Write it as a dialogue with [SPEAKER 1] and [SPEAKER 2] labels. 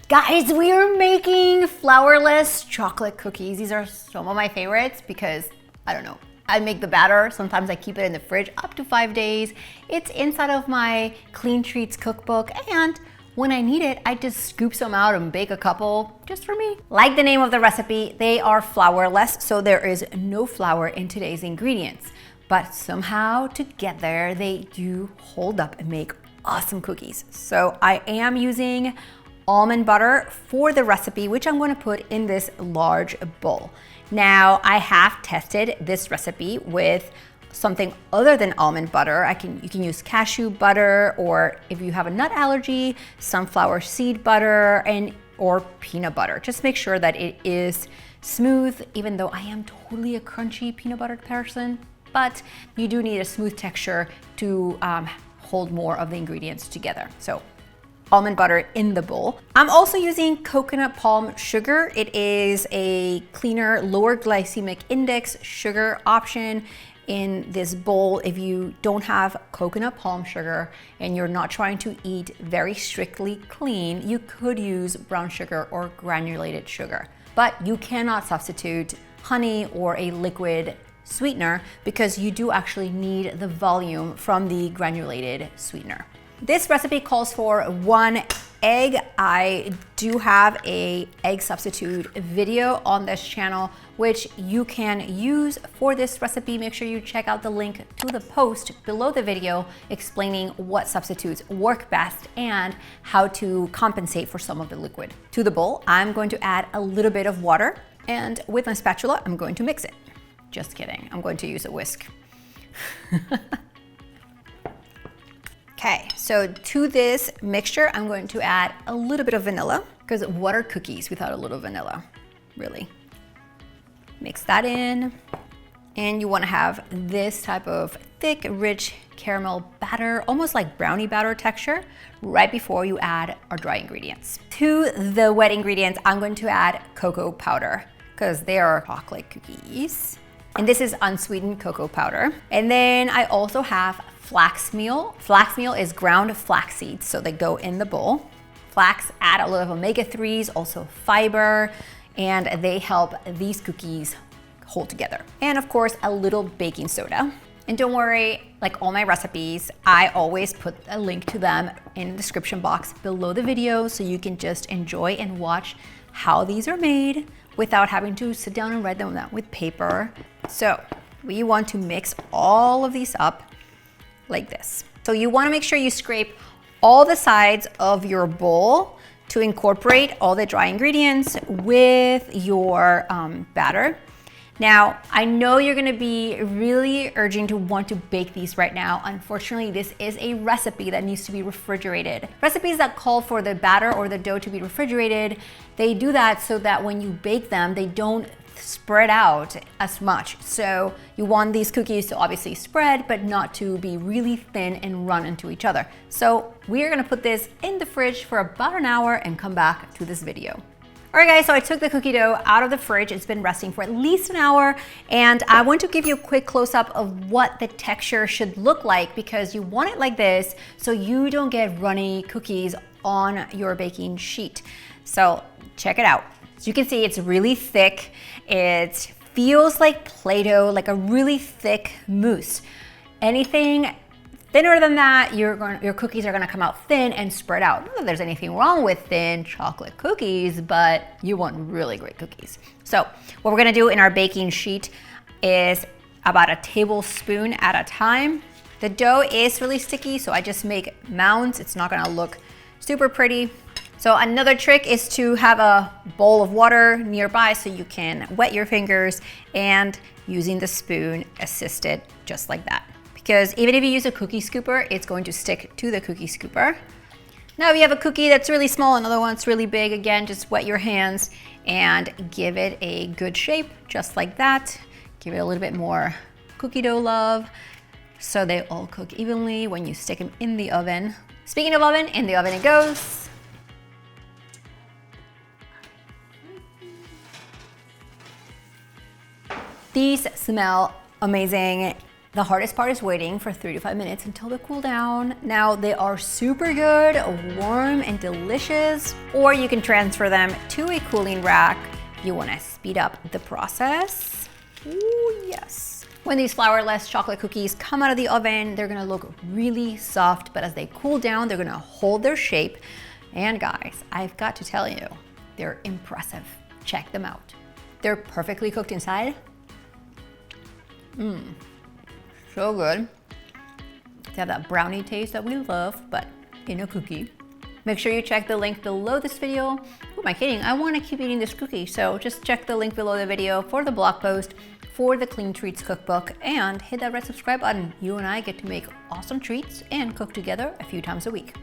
[SPEAKER 1] Guys, we are making flourless chocolate cookies. These are some of my favorites because, I don't know, I make the batter. Sometimes I keep it in the fridge up to 5 days. It's inside of my Clean Treats cookbook, and when I need it, I just scoop some out and bake a couple just for me. Like the name of the recipe, they are flourless, so there is no flour in today's ingredients. But somehow to get there, they do hold up and make awesome cookies. So I am using almond butter for the recipe, which I'm going to put in this large bowl. Now, I have tested this recipe with something other than almond butter. You can use cashew butter, or if you have a nut allergy, sunflower seed butter or peanut butter. Just make sure that it is smooth, even though I am totally a crunchy peanut butter person, but you do need a smooth texture to hold more of the ingredients together. So almond butter in the bowl. I'm also using coconut palm sugar. It is a cleaner, lower glycemic index sugar option in this bowl. If you don't have coconut palm sugar and you're not trying to eat very strictly clean, you could use brown sugar or granulated sugar. But you cannot substitute honey or a liquid sweetener because you do actually need the volume from the granulated sweetener. This recipe calls for 1 egg. I do have an egg substitute video on this channel, which you can use for this recipe. Make sure you check out the link to the post below the video explaining what substitutes work best and how to compensate for some of the liquid. To the bowl, I'm going to add a little bit of water, and with my spatula, I'm going to mix it. Just kidding, I'm going to use a whisk. Okay, so to this mixture, I'm going to add a little bit of vanilla, because what are cookies without a little vanilla, really? Mix that in, and you wanna have this type of thick, rich caramel batter, almost like brownie batter texture, right before you add our dry ingredients. To the wet ingredients, I'm going to add cocoa powder, because they are chocolate cookies. And this is unsweetened cocoa powder. And then I also have flax meal. Flax meal is ground flax seeds, so they go in the bowl. Flax add a lot of omega-3s, also fiber, and they help these cookies hold together. And of course, a little baking soda. And don't worry, like all my recipes, I always put a link to them in the description box below the video, so you can just enjoy and watch how these are made without having to sit down and write them down with paper. So we want to mix all of these up like this. So you want to make sure you scrape all the sides of your bowl to incorporate all the dry ingredients with your batter. Now, I know you're gonna be really urging to want to bake these right now. Unfortunately, this is a recipe that needs to be refrigerated. Recipes that call for the batter or the dough to be refrigerated, they do that so that when you bake them, they don't spread out as much. So you want these cookies to obviously spread, but not to be really thin and run into each other. So we are gonna put this in the fridge for about an hour and come back to this video. All right guys, so I took the cookie dough out of the fridge. It's been resting for at least an hour, and I want to give you a quick close-up of what the texture should look like, because you want it like this so you don't get runny cookies on your baking sheet. So check it out. So you can see it's really thick. It feels like Play-Doh, like a really thick mousse. Anything thinner than that, your cookies are gonna come out thin and spread out. Not that there's anything wrong with thin chocolate cookies, but you want really great cookies. So what we're gonna do in our baking sheet is about a tablespoon at a time. The dough is really sticky, so I just make mounds. It's not gonna look super pretty. So another trick is to have a bowl of water nearby so you can wet your fingers, and using the spoon assist it just like that. Because even if you use a cookie scooper, it's going to stick to the cookie scooper. Now if you have a cookie that's really small, another one that's really big, again, just wet your hands and give it a good shape, just like that. Give it a little bit more cookie dough love so they all cook evenly when you stick them in the oven. Speaking of oven, in the oven it goes. These smell amazing. The hardest part is waiting for 3 to 5 minutes until they cool down. Now they are super good, warm and delicious, or you can transfer them to a cooling rack. You wanna speed up the process. Ooh, yes. When these flourless chocolate cookies come out of the oven, they're gonna look really soft, but as they cool down, they're gonna hold their shape. And guys, I've got to tell you, they're impressive. Check them out. They're perfectly cooked inside. So good. They have that brownie taste that we love, but in a cookie. Make sure you check the link below this video. Who am I kidding? I want to keep eating this cookie, so just check the link below the video for the blog post, for the Clean Treats cookbook, and hit that red subscribe button. You and I get to make awesome treats and cook together a few times a week.